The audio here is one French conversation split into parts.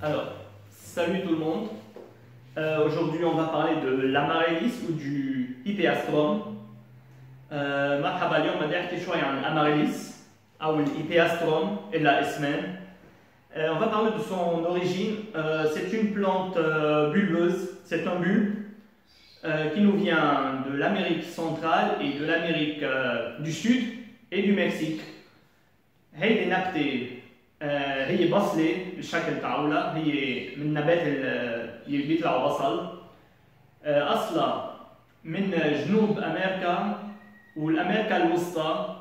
Alors, salut tout le monde. Aujourd'hui, on va parler de l'amaryllis ou du hypeastrum. مرحبا اليوم بدي احكي شوي عن الاماريليس او الhypeastrum et la اسمان. On va parler de son origine. C'est une plante bulbeuse, c'est un bulbe qui nous vient de l'Amérique centrale et de l'Amérique du Sud et du Mexique. هيدي نبتة هي بصلة بالشكل تاعولها، هي من نبات اللي بيطلعوا بصل. أصلها من جنوب أمريكا والأمريكا الوسطى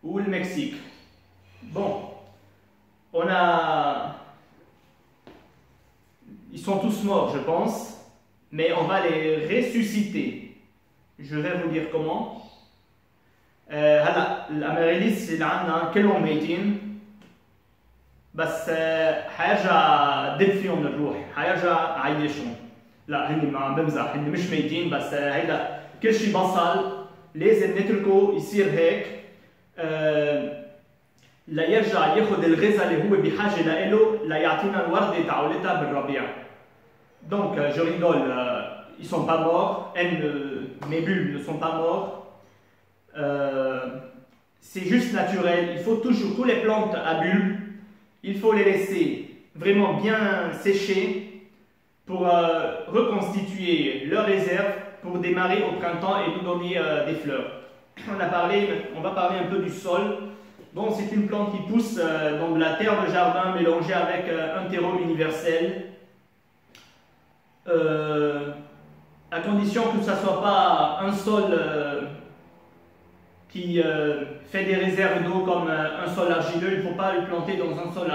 والمكسيك. Bon, ils sont tous morts, je pense, mais on va les ressusciter. Je vais vous dire comment. هلا الاماريليس اللي عندنا كلهم ميتين، بس حيرجع دب فيهم الروح، حيرجع عيشهم. لا هن ما عم بمزح، هن مش ميتين، بس هيدا كل شيء بصل لازم نتركه يصير هيك ليرجع ياخذ الغذاء اللي هو بحاجه له ليعطينا الورده تاعولتها بالربيع. Donc je rigole, ils sont pas morts, mes bulbes ne sont pas morts. C'est juste naturel. Il faut toujours, toutes les plantes à bulbes, il faut les laisser vraiment bien sécher pour reconstituer leur réserve pour démarrer au printemps et nous donner des fleurs. On va parler un peu du sol. Bon, c'est une plante qui pousse dans de la terre de jardin mélangée avec un terreau universel. À condition que ça ne soit pas un sol qui fait des réserves d'eau comme un sol argileux. Il ne faut pas le planter dans un sol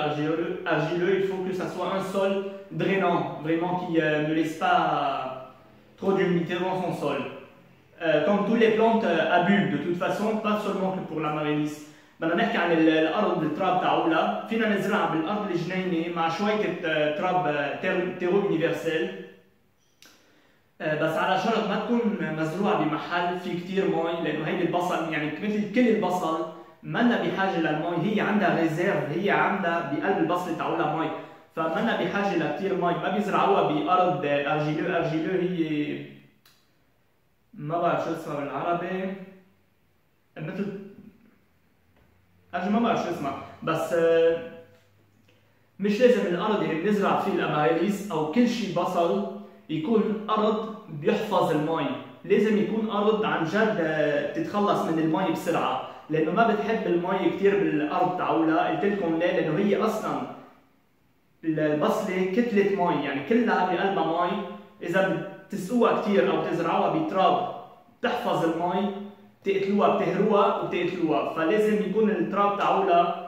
argileux, il faut que ça soit un sol drainant, vraiment qui ne laisse pas trop d'humidité dans son sol. Comme toutes les plantes à bulbes, de toute façon, pas seulement que pour l'amaryllis. بدنا نحكي عن الارض التراب تاعولها، فينا نزرعها بالارض الجنينه مع شويه تراب تيرو يونيفرسال، بس على شرط ما تكون مزروعه بمحل في كثير مي، لانه هيدي البصل يعني مثل كل البصل منا بحاجه للمي، هي عندها ريزيرف، هي عندها بقلب البصله تاعولها مي، فمنا بحاجه لكثير مي، ما بيزرعوها بارض ارجيلو هي ما بعرف شو اسمها بالعربي، مثل ما بعرف شو اسمها، بس مش لازم الارض اللي بنزرع فيه الاماريليس او كل شيء بصل يكون ارض بيحفظ المي، لازم يكون ارض عن جد تتخلص من المي بسرعه، لانه ما بتحب المي كثير بالارض تاعولها. قلت لكم ليه؟ لانه هي اصلا البصله كتله مي، يعني كلها بقلبها مي، اذا بتسقوها كثير او تزرعوها بتراب بتحفظ المي، بتقتلوها بتهروها وبتقتلوها، فلازم يكون التراب تاعولها.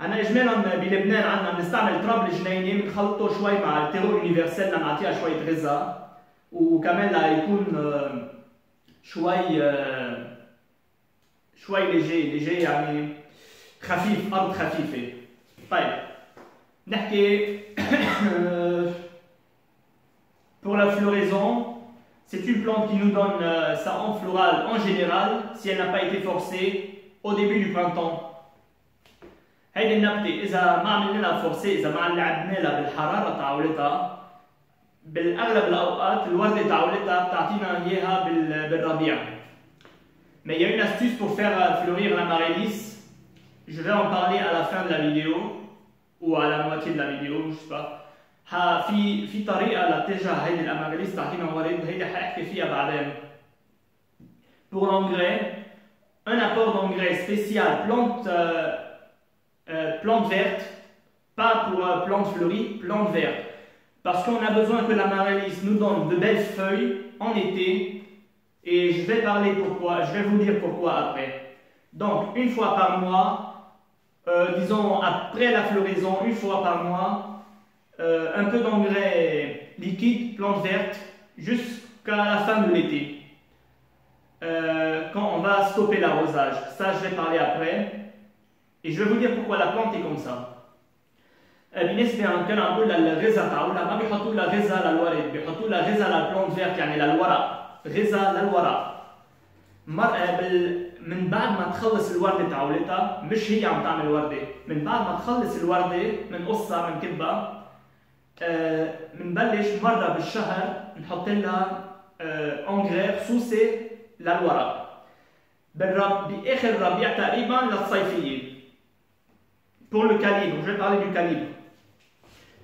أنا إجمالا بلبنان عندنا بنستعمل تراب الجنينة، بنخلطه شوي مع التيرو يونيفرسال لنعطيها شوية غذاء، وكمان ليكون شوي ليجي يعني خفيف، أرض خفيفة. طيب نحكي pour la floraison. C'est une plante qui nous donne sa hampe florale en général, si elle n'a pas été forcée, au début du printemps. هيدي النبتة إذا ما عملنا لها فورسي، إذا ما لعبنا لها بالحرارة تاعولتها، بالأغلب الأوقات الوردة تاعولتها بتعطينا إياها بالربيع. Mais il y a une astuce pour faire fleurir l'amaryllis. Je vais en parler à la fin de la vidéo ou à la moitié de la vidéo, je sais pas. في طريقة لتجاه هيدي الأماريليس تعطينا ورد، هيدي حأحكي فيها بعدين. Pour l'engrais, un apport d'engrais spécial plante verte, pas pour plante fleurie, plante verte. Parce qu'on a besoin que l'amaryllis nous donne de belles feuilles en été, et je vais vous dire pourquoi après. Donc, une fois par mois, disons après la floraison, une fois par mois, un peu d'engrais liquide, plante verte, jusqu'à la fin de l'été. Quand on va stopper l'arrosage, ça je vais parler après. Et je vais vous dire pourquoi la plante est comme ça. بالنسبة كان عم بقول للغذاء تاعولها ما بيحطوا لها غذاء للورد، بيحطوا لها غذاء للبلانت فيرت، يعني للورق، غذاء للورق. من بعد ما تخلص الوردة تاعولتها، مش هي عم تعمل وردة، من بعد ما تخلص الوردة بنقصها بنكبها، بنبلش مرة بالشهر نحط لها انغير خصوصي للورق بآخر الربيع تقريبا للصيفية. Pour le calibre, je vais parler du calibre.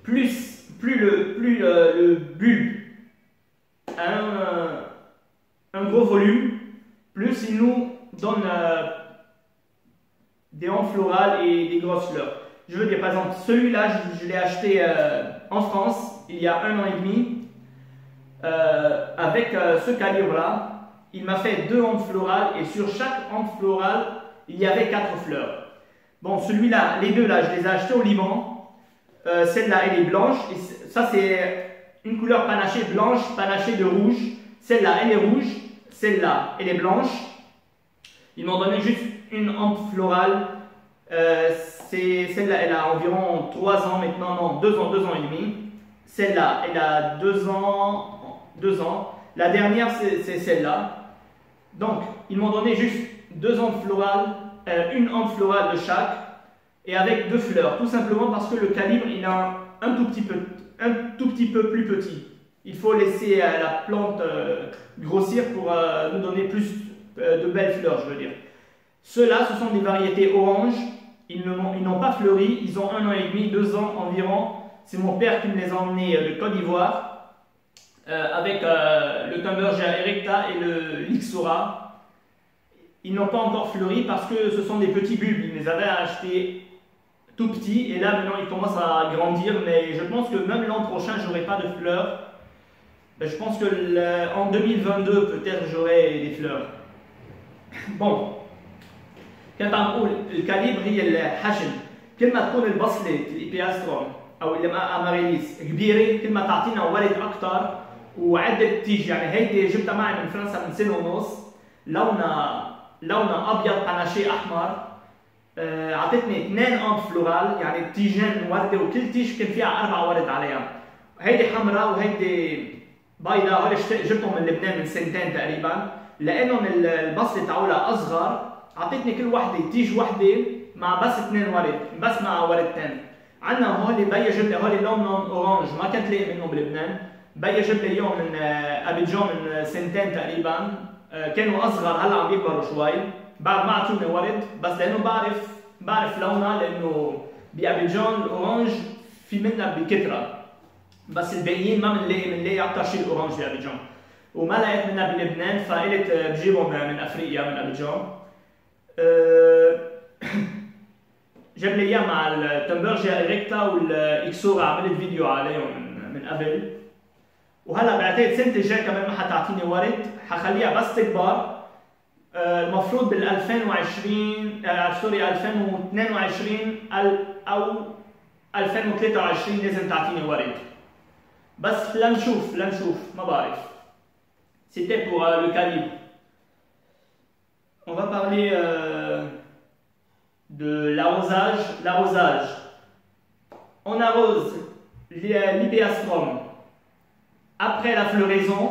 Plus le bulbe a un gros volume, plus il nous donne des hampes florales et des grosses fleurs. Je veux dire, par exemple, celui-là, je l'ai acheté en France il y a 1 an et demi. Avec ce calibre-là, il m'a fait 2 hampes florales et sur chaque hampe florale, il y avait 4 fleurs. Bon, celui-là, les deux là, je les ai achetés au Liban. Celle-là, elle est blanche. Et ça, c'est une couleur panachée blanche, panachée de rouge. Celle-là, elle est rouge. Celle-là, elle est blanche. Ils m'ont donné juste une hampe florale. Celle-là, elle a environ 3 ans maintenant. Non, 2 ans et demi. Celle-là, elle a 2 ans. La dernière, c'est celle-là. Donc, ils m'ont donné juste 2 hampes florales. Une hampe florale de chaque et avec 2 fleurs, tout simplement parce que le calibre il a un tout petit peu plus petit. Il faut laisser la plante grossir pour nous donner plus de belles fleurs, je veux dire. Ceux-là, ce sont des variétés oranges. Ils n'ont pas fleuri, ils ont 1 an et demi, 2 ans environ. C'est mon père qui me les a emmenés de Côte d'Ivoire avec le Thunbergia erecta et le Lixora. Ils n'ont pas encore fleuri parce que ce sont des petits bulbes. Ils les avaient achetés tout petits et là maintenant ils commencent à grandir. Mais je pense que même l'an prochain, je n'aurai pas de fleurs. Je pense que en 2022, peut-être j'aurai des fleurs. Bon. كنت عم بقول الكاليبر هي الحجم. كل ما تكون البصلة الإبياستروم أو الأماريليس كبيرة كل ما تعطينا ورد أكثر وعدة تيج. يعني هيدي جبتها معي من فرنسا من سنة ونص. لونها ابيض باناشي احمر. اعطتني 2 امب فلورال يعني تيجين ورده وكل تيج كان فيها 4 ورد عليها. هيدي حمراء وهيدي بيضاء. هول جبتهم من لبنان من سنتين تقريبا لانهم البصله تاعولها اصغر. اعطتني كل وحده تيج وحده مع بس 2 ورد بس مع وردتين. عندنا هول بيا جبت لي هول لونهم اورانج ما كنت لاقي منهم بلبنان. بيا جبت لي اليوم من ابيجان من سنتين تقريبا. كانوا اصغر هلا عم بيكبروا شوي. بعد ما اعطوني ورد بس لانه بعرف لونها لانه بابيجان الاورانج في منها بكثره بس الباقيين ما بنلاقي اكثر شيء الاورانج بابيجان وما لقيت منها بلبنان فقلت بجيبهم من افريقيا من ابيجان. جاب لي اياه مع التمبرجيا ايريكتا والاكسورا. عملت فيديو عليهم من قبل وهلا بعتقد سنة الجاي كمان ما حتعطيني ورد. حخليها بس تكبر. المفروض بال 2020 2022 او 2023 لازم تعطيني ورد. بس لنشوف ما بعرف. C'était pour le calibre. On va parler de l'arrosage. On arrose l'hypéastrum après la floraison,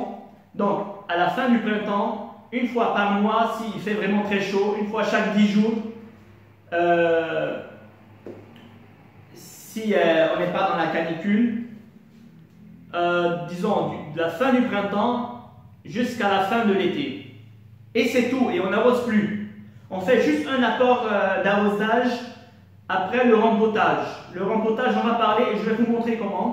donc à la fin du printemps, une fois par mois s'il fait vraiment très chaud, une fois chaque 10 jours, si on n'est pas dans la canicule, disons de la fin du printemps jusqu'à la fin de l'été. Et c'est tout, et on n'arrose plus. On fait juste un apport d'arrosage après le rempotage. Le rempotage, on va parler et je vais vous montrer comment.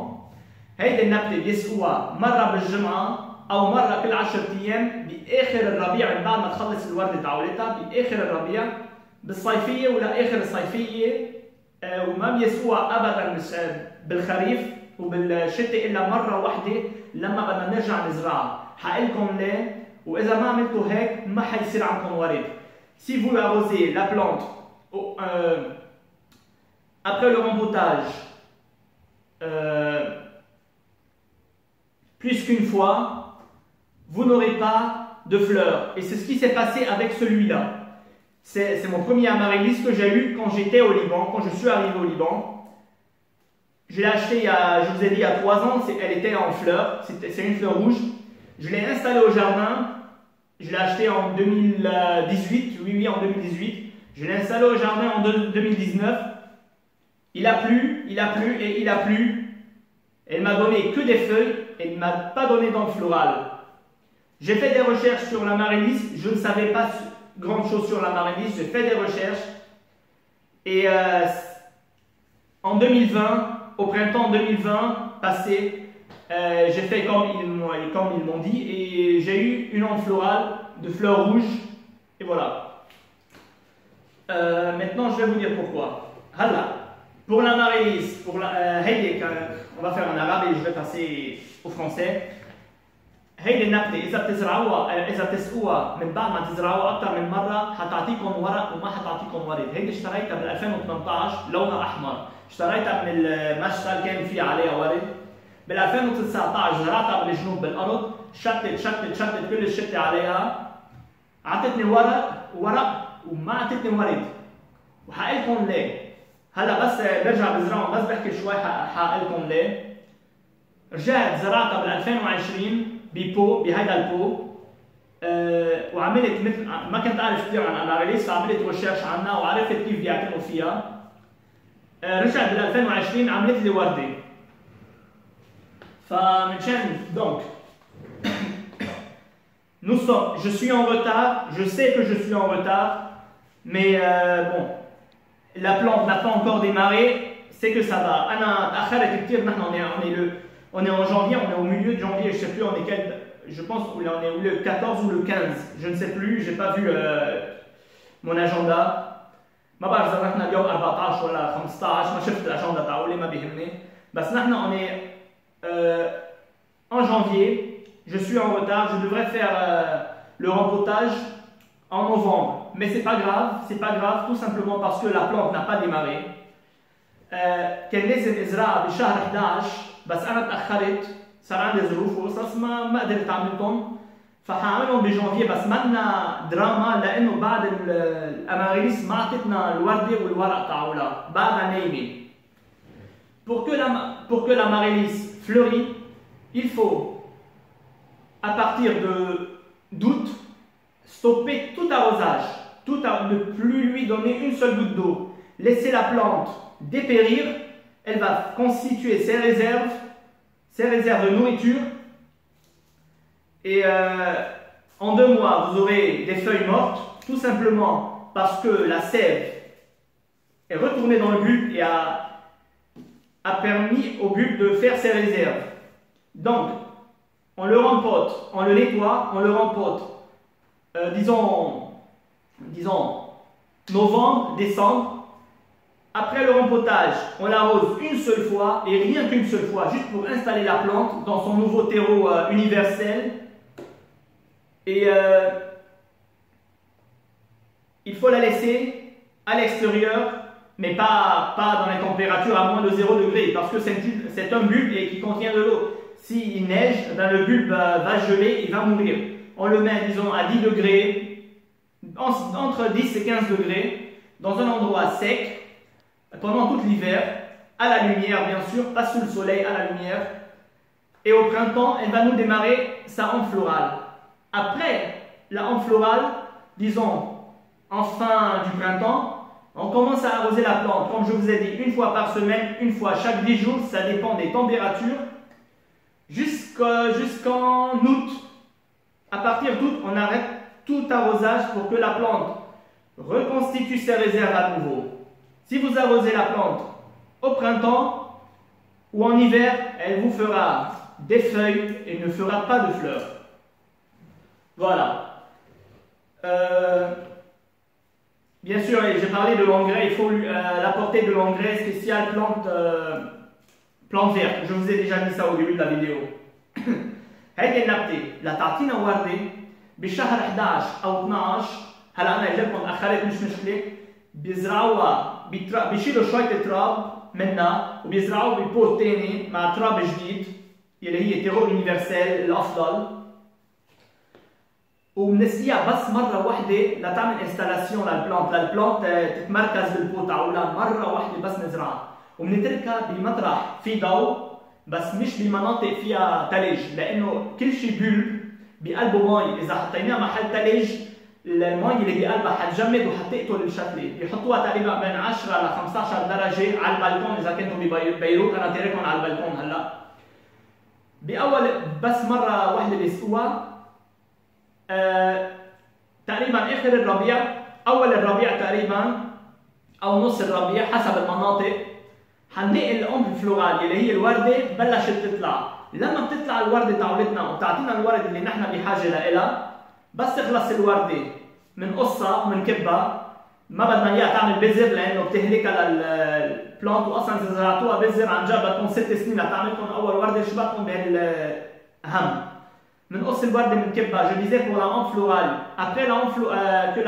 هيدي النبتة بيسقوها مرة بالجمعة أو مرة كل 10 أيام بآخر الربيع من بعد ما تخلص الوردة تاعولتها بآخر الربيع بالصيفية ولا آخر الصيفية. وما بيسقوها أبدا بالخريف وبالشتاء إلا مرة واحدة لما بدنا نرجع نزرعها. حقلكم ليه وإذا ما عملتوا هيك ما حيصير عندكم ورد. Si vous arrosez la plante après le rempotage plus qu'une fois, vous n'aurez pas de fleurs. Et c'est ce qui s'est passé avec celui-là. C'est mon premier amaryllis que j'ai eu quand j'étais au Liban, quand je suis arrivé au Liban. Je l'ai acheté je vous ai dit, il y a 3 ans, elle était en fleurs, c'est une fleur rouge. Je l'ai installé au jardin, je l'ai acheté en 2018, oui, en 2018. Je l'ai installé au jardin en 2019. Il a plu, et il a plu. Elle m'a donné que des feuilles, elle ne m'a pas donné d'onde florale. J'ai fait des recherches sur l'amaryllis, je ne savais pas grand chose sur l'amaryllis, j'ai fait des recherches. Et en 2020, au printemps 2020 passé, j'ai fait comme ils m'ont dit et j'ai eu une onde florale de fleurs rouges. Et voilà. Maintenant, je vais vous dire pourquoi. Hala. Pour l'amaryllis, on va faire en arabe et je vais passer au français. هيدي النبتة إذا بتسقوها من بعد ما تزرعوها أكثر من مرة حتعطيكم ورق وما حتعطيكم ورد. هيدي اشتريتها بال 2018 لونها أحمر. اشتريتها من المشتل كان في عليها ورد. بال 2019 زرعتها بالجنوب بالأرض، شتت كل الشتة عليها. عطتني ورق وما عطتني ورد. وحقول لكم ليه. هلا بس برجع بزرعهم بس بحكي شوي حقول لكم ليه. رجعت زرعتها بال 2020 ببو بهيدا البو وعملت مثل ما كنت اعرف كثير عن اماريليس فعملت ريسيرش عنها وعرفت كيف بيعتنوا فيها. رجعت بال 2020 عملت لي ورده. فمنشان دونك je suis en retard, je sais que je suis en retard, mais bon, la plante n'a pas encore démarré, c'est que ça va. أنا تأخرت كثير. نحن on est en janvier, on est au milieu de janvier, je ne sais plus on est quel, je pense qu'on est le 14 ou le 15, je ne sais plus, je n'ai pas vu mon agenda. ما بعرف إذا نحن اليوم 14 ولا 15، ما شفت الأجندة تاعولي ما بيهمني، بس نحن on est en janvier, je suis en retard, je devrais faire le rempotage en novembre, mais c'est pas grave, tout simplement parce que la plante n'a pas démarré. كان لازم ازرعها بشهر 11 بس انا تاخرت، صار عندي ظروف وقصص ما قدرت اعملهم، فحاعملهم بجانفيه. بس ما لنا دراما لانه بعد الاماريليس ما عطتنا الورده والورق تاعولها، بعدها نايمه. Pour que l'amaryllis fleurisse, il faut à partir d'août stopper tout arrosage, ne plus lui donner une seule goutte d'eau, laisser la plante dépérir. Elle va constituer ses réserves de nourriture et en 2 mois vous aurez des feuilles mortes, tout simplement parce que la sève est retournée dans le bulbe et a permis au bulbe de faire ses réserves. Donc on le rempote, on le nettoie, on le rempote disons novembre, décembre. Après le rempotage, on l'arrose une seule fois et rien qu'une seule fois, juste pour installer la plante dans son nouveau terreau universel. Et il faut la laisser à l'extérieur, mais pas dans les températures à moins de 0 degré, parce que c'est un bulbe et qui contient de l'eau. S'il neige, ben le bulbe va geler, il va mourir. On le met, disons, à 10 degrés, entre 10 et 15 degrés, dans un endroit sec, pendant tout l'hiver, à la lumière bien sûr, pas sous le soleil, à la lumière. Et au printemps, elle va nous démarrer sa onde florale. Après la onde florale, disons en fin du printemps, on commence à arroser la plante. Comme je vous ai dit, une fois par semaine, une fois chaque 10 jours, ça dépend des températures, jusqu'en août. À partir d'août, on arrête tout arrosage pour que la plante reconstitue ses réserves à nouveau. Si vous arrosez la plante au printemps ou en hiver, elle vous fera des feuilles et ne fera pas de fleurs. Voilà. Bien sûr, j'ai parlé de l'engrais, il faut l'apporter de l'engrais spécial plante verte. Je vous ai déjà mis ça au début de la vidéo. هيدي النبتة لتعطينا وردة بشهر 11 أو 12. هلا أنا جبتكم أخرت مش مشكلة. بيزرعوها بيشيلوا شوية تراب منها وبيزرعوه ببوت تاني مع تراب جديد اللي هي تيرو يونيفرسال الأفضل. وبنسقيها بس مرة واحدة لتعمل انستالاسيون للبلانت تتمركز بالبوت تاعولها مرة واحدة بس نزرعها. وبنتركها بمطرح في ضوء بس مش بمناطق فيها ثلج لأنه كل شيء بولب بقلبه مي، إذا حطيناها محل ثلج المي اللي بقلبها حتجمد وحتقتل الشتله. بيحطوها تقريبا بين 10 ل 15 درجه على البلكون. اذا كنتم ببيروت انا تاركهم على البلكون هلا بأول بس مرة واحدة بالأسبوع تقريبا آخر الربيع أول الربيع تقريبا أو نص الربيع حسب المناطق حنلاقي الأم فلورال اللي هي الوردة بلشت تطلع. لما بتطلع الوردة تاعولتنا وبتعطينا الورد اللي نحن بحاجة لها، بس تخلص الوردة بنقصها وبنكبها. ما بدنا اياها تعمل بذر لانه بتهلكها للبلانت، واصلا اذا زرعتوها بذر عن جد بدكم 6 سنين لتعملكم اول ورده. شو بدكم بهالاهم؟ بنقص الورده بنكبها. Je disais pour la hampe florale, après la hampe que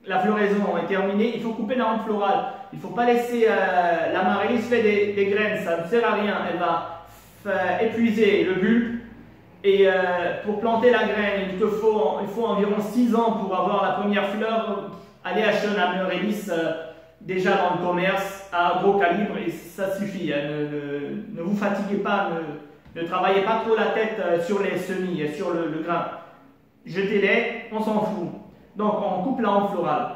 la floraison est terminée, il faut couper la hampe florale. Il ne faut pas laisser l'amaryllis faire des graines, ça ne sert à rien. Elle va épuiser le bulbe. Et pour planter la graine, il faut environ 6 ans pour avoir la première fleur. Allez acheter un amaryllis déjà dans le commerce à gros calibre et ça suffit. Ne vous fatiguez pas, ne travaillez pas trop la tête sur les semis, sur le grain. Jetez-les, on s'en fout. Donc on coupe la hampe florale.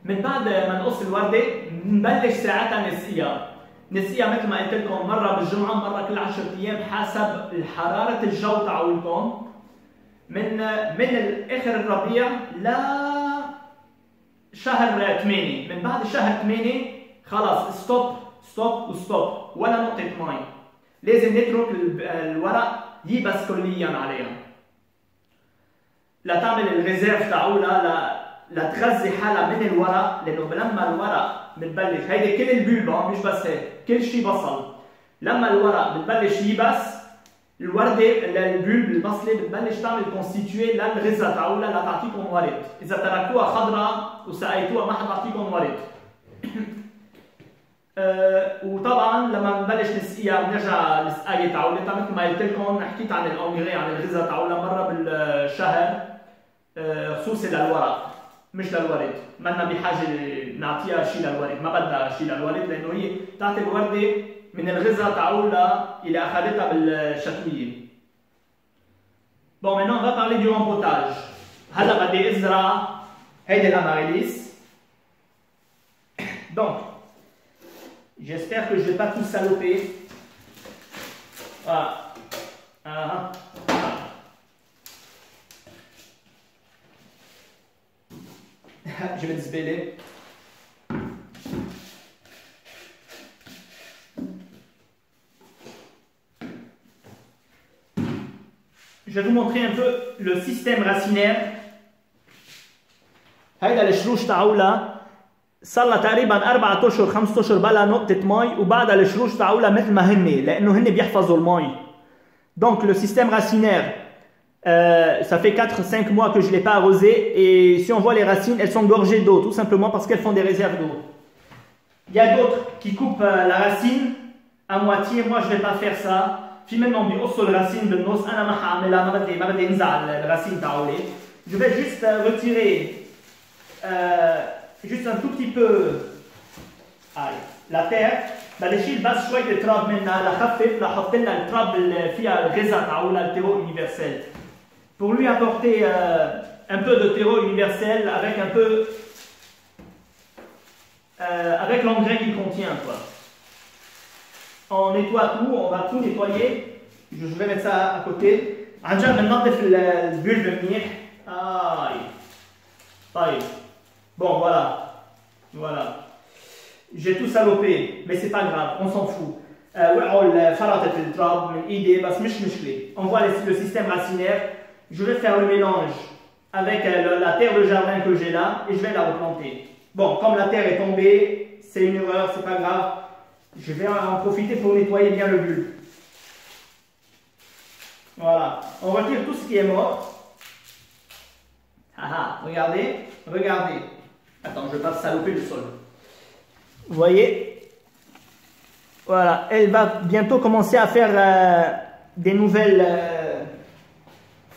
من بعد ما نقص الوردة نبلش ساعتها نسقيها. نسقيها مثل ما قلت لكم مرة بالجمعة مرة كل 10 أيام حسب حرارة الجو تاعولكم. من آخر الربيع ل شهر 8. من بعد شهر 8 خلاص ستوب وستوب، ولا نقطة مي. لازم نترك الورق يبس كليا عليها لتعمل الريزيرف تاعولها لتغذي حالها من الورق. لانه لما الورق بتبلش هيدي كل البلبة مش بس هيك، كل شيء بصل. لما الورق بتبلش يبس الوردة البلب البصلة بتبلش تعمل كونستيتيوي للغذاء تاعولها لتعطيكم ورد. إذا تركوها خضراء وسقيتوها ما حتعطيكم ورد. وطبعا لما نبلش نسقيها بنرجع للسقاية تاعولتها مثل ما قلت لكم. حكيت عن الأوميغي عن الغذاء تاعولها مرة بالشهر خصوصي للورق مش للورد. ما لنا بحاجة نعطيها شيء للورد، ما بدها شيء للورد لأنه هي تعطي الوردة من الغذاء تاعولها اللي اخذتها بالشتويه. Bon, maintenant on va parler du rempotage. هلا بدي ازرع هيدي الاماريليس. Donc, j'espère que je vais pas tout saloper. Voilà. Je vais disbeller. Je vais vous montrer un peu le système racinaire. هيدا الشروش تاعولها صار لها تقريبا 4 اشهر 5 اشهر بلا نقطة مي، وبعدها الشروش تاعولها مثل ما هن لأنه هن بيحفظوا المي. Donc le système racinaire, ça fait 4-5 mois que je ne l'ai pas arrosé et si on voit les racines, elles sont gorgées d'eau tout simplement parce qu'elles font des réserves d'eau. Il y a d'autres qui coupent la racine à moitié. Moi je ne vais pas faire ça. في منهم بيقصوا الرacine بالنص. أنا ما حاعملها، ما بدي انزع الرacine تاعولي. Je vais juste retirer juste un tout petit peu la terre. بدي اشيل بس شوية تراب منها لخفف لحط لها التراب اللي فيها الغذاء تاعولها التيرو universel. Pour lui apporter un peu de terreau universel avec un peu avec l'engrais qu'il contient quoi. On nettoie tout, on va tout nettoyer. Je vais mettre ça à côté. عن جد بننظف البلب منيح. طيب. Bon voilà. J'ai tout salopé, mais c'est pas grave, on s'en fout. وقعوا فرطت التراب من ايدي بس مش مشكلة. On voit le système racinaire. Je vais faire le mélange avec la terre de jardin que j'ai là et je vais la replanter. Bon, comme la terre est tombée, c'est une erreur, c'est pas grave. Je vais en profiter pour nettoyer bien le bulbe. Voilà, on retire tout ce qui est mort. Regardez. Attends, je ne vais pas saloper le sol. Vous voyez? Voilà, elle va bientôt commencer à faire des nouvelles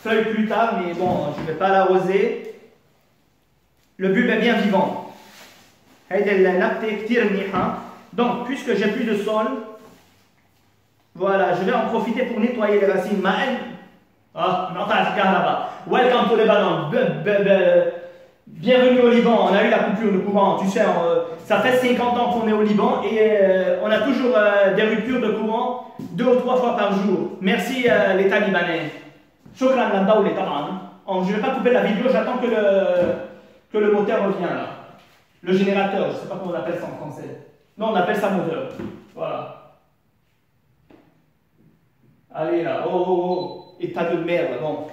feuilles plus tard, mais bon, je ne vais pas l'arroser. Le bulbe est bien vivant. Donc, puisque j'ai plus de sol, voilà, je vais en profiter pour nettoyer les racines. Welcome to Lebanon. Bienvenue au Liban, on a eu la coupure de courant, tu sais, ça fait 50 ans qu'on est au Liban et on a toujours des ruptures de courant 2 ou 3 fois par jour. Merci l'État libanais. Shukran la dawla taban. Je ne vais pas couper la vidéo, j'attends que le moteur revienne là. Le générateur, je ne sais pas comment on appelle ça en français. Non, on appelle ça moteur. Voilà. Allez là, oh, état de merde, bon.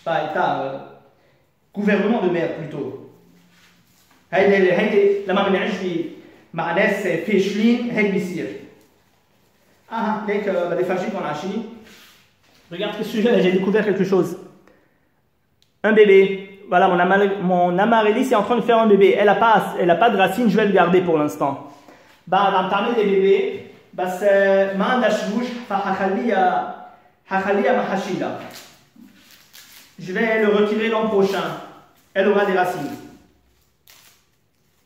Pas état, gouvernement de merde plutôt. هيدي لما بنعيش مع ناس فاشلين هيك بيصير. ليك بدي افرجيك qu'on عايشين. Regarde ce sujet, j'ai découvert quelque chose. Un bébé. Voilà, mon amaryllis est en train de faire un bébé. Elle a pas de racines, je vais le garder pour l'instant. بعد عم تعمل لي بيبي بس ما عندها شروش فحخليها محشيلة. Je vais le retirer l'an prochain. Elle aura des racines.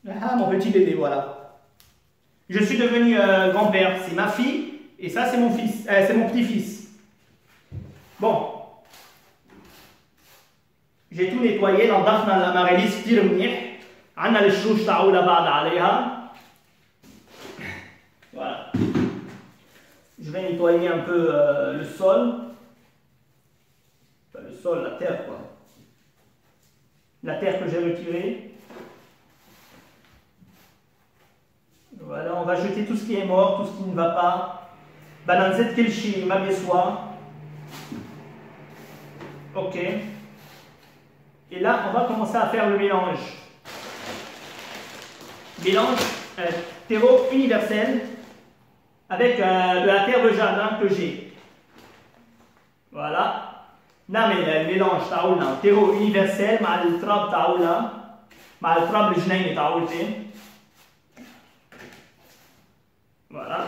Mon petit bébé, voilà. Je suis devenu grand-père. C'est ma fille et ça c'est mon fils, c'est mon petit-fils. Bon. J'ai tout nettoyé. نظفنا الأماريليس كتير منيح. عندنا الشروش تاعولها بعد عليها. Voilà. Je vais nettoyer un peu le sol. Enfin, le sol, la terre quoi. La terre que j'ai retirée. Voilà, on va jeter tout ce qui est mort, tout ce qui ne va pas. Bananzet kelchi, ma beswa. Ok. Et là, on va commencer à faire le mélange. Mélange terreau universel avec de la terre de jardin que j'ai. Voilà. نعمل الميلانج تاعولنا terreau universel مع التراب تاعولنا مع التراب الجنيني تاعولتي. Voilà.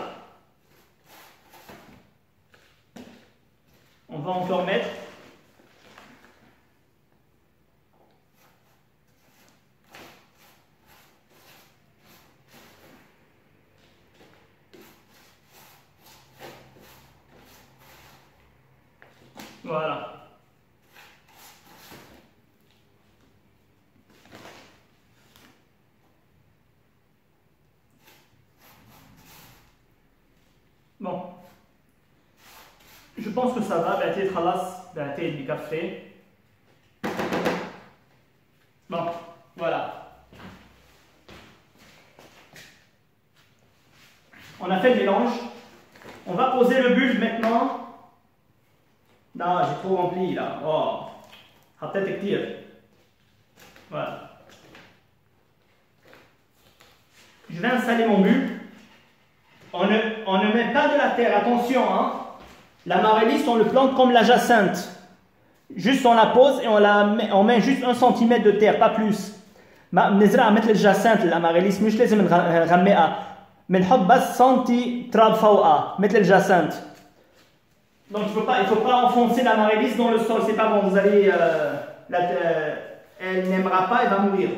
On va encore mettre voilà. Bon, je pense que ça va. بعتي خلاص بعتي اللي كفي. Bon, voilà. On a fait le mélange. On va poser le bulbe maintenant. Non, j'ai trop rempli là. Oh, حطيت كتير. Voilà. Je vais installer mon bulbe. On ne met pas de la terre, attention, hein. L'amaryllis, on le plante comme la jacinthe. Juste on la pose et on met juste 1 cm de terre, pas plus. بنزرع مثل الجاسنت الاماريليس مش لازم نغمقها. بنحط بس سنتي تراب فوقها مثل الجاسنت. Donc il faut pas enfoncer l'amaryllis dans le sol, c'est pas bon. Vous allez elle n'aimera pas, elle va mourir.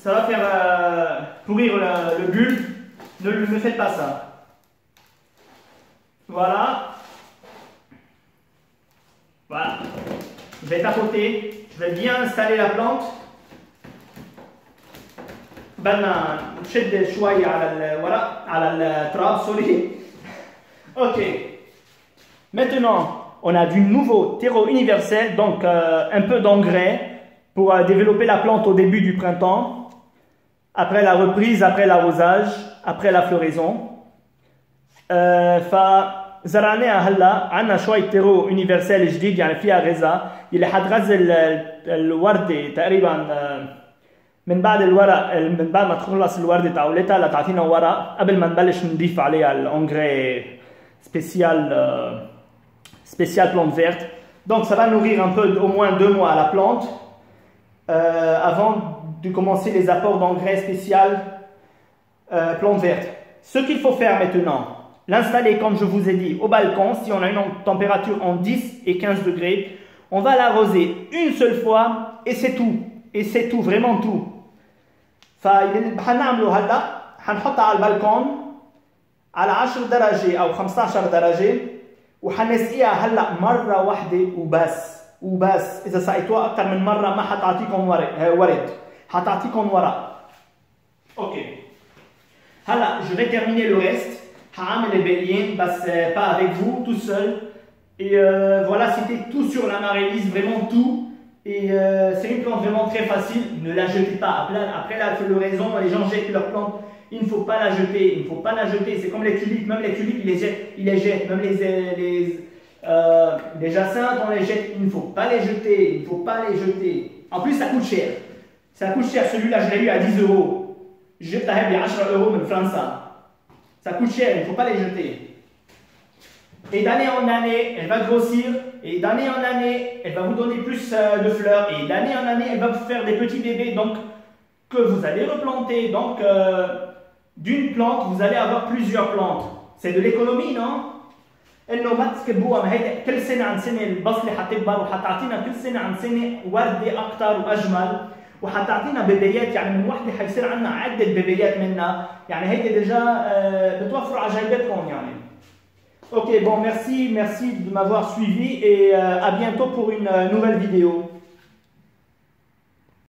Ça va faire pourrir le bulbe. Ne faites pas ça. Voilà. Voilà. Je vais tapoter. Je vais bien installer la plante. بدنا نشد شوي على التراب سوري. Ok. Maintenant, on a du nouveau terreau universel, donc un peu d'engrais pour développer la plante au début du printemps, après la reprise, après l'arrosage, après la floraison. فزرعناها هلا عندنا شوية تيرو يونيفرسال جديد يعني فيها غذاء اللي حتغذي الوردة تقريبا من بعد الورق من بعد ما تخلص الوردة تاعولتها لتعطينا ورق قبل ما نبلش نضيف عليها الانغري spécial plante verte. Donc ça va nourrir un peu au moins 2 mois la plante avant de commencer les apports d'engrais spécial plante verte. Ce qu'il faut faire maintenant, l'installer comme je vous ai dit au balcon si on a une température entre 10 et 15 degrés. On va l'arroser une seule fois et c'est tout. Et c'est tout, vraiment tout. فاللي حنعمله هلا حنحطها على البلكون على 10 درجة أو 15 درجة وحنسقيها هلا مرة واحدة وبس. وبس. اذا سقيتوها اكثر من مره ما حتعطيكم ورد، حتعطيكم ورق. اوكي هلا je vais terminer le reste. هعمل الباقيين بس pas avec vous, tout seul. Et voilà, c'était tout sur l'amaryllis, vraiment tout. Et c'est une plante vraiment très facile. Ne la jetez pas. Après la floraison, les gens jettent leurs plantes. Il ne faut pas la jeter. Il ne faut pas la jeter. C'est comme les tulipes. Même les tulipes, ils les jettent. Même les jacinthes, on les jette. Il ne faut pas les jeter. Il ne faut pas les jeter. En plus, ça coûte cher. Ça coûte cher. Celui-là, je l'ai eu à 10 euros. Je l'ai eu à 10 euros de France. Ça coûte cher. Il ne faut pas les jeter. Et d'année en année, elle va grossir. Et d'année en année, elle va vous donner plus de fleurs. Et d'année en année, elle va vous faire des petits bébés. Donc, que vous allez replanter. Donc, d'une plante, vous allez avoir plusieurs plantes. C'est de l'économie, non? انه ما تسكبوها، ما هيك كل سنه عن سنه البصله حتكبر وحتعطينا كل سنه عن سنه ورده اكثر واجمل، وحتعطينا بيبيات. يعني من وحده حيصير عندنا عده بيبيات منها. يعني هيك ديجا بتوفروا على جيبتكم يعني. Ok, bon, merci de m'avoir suivi et à bientôt pour une nouvelle vidéo.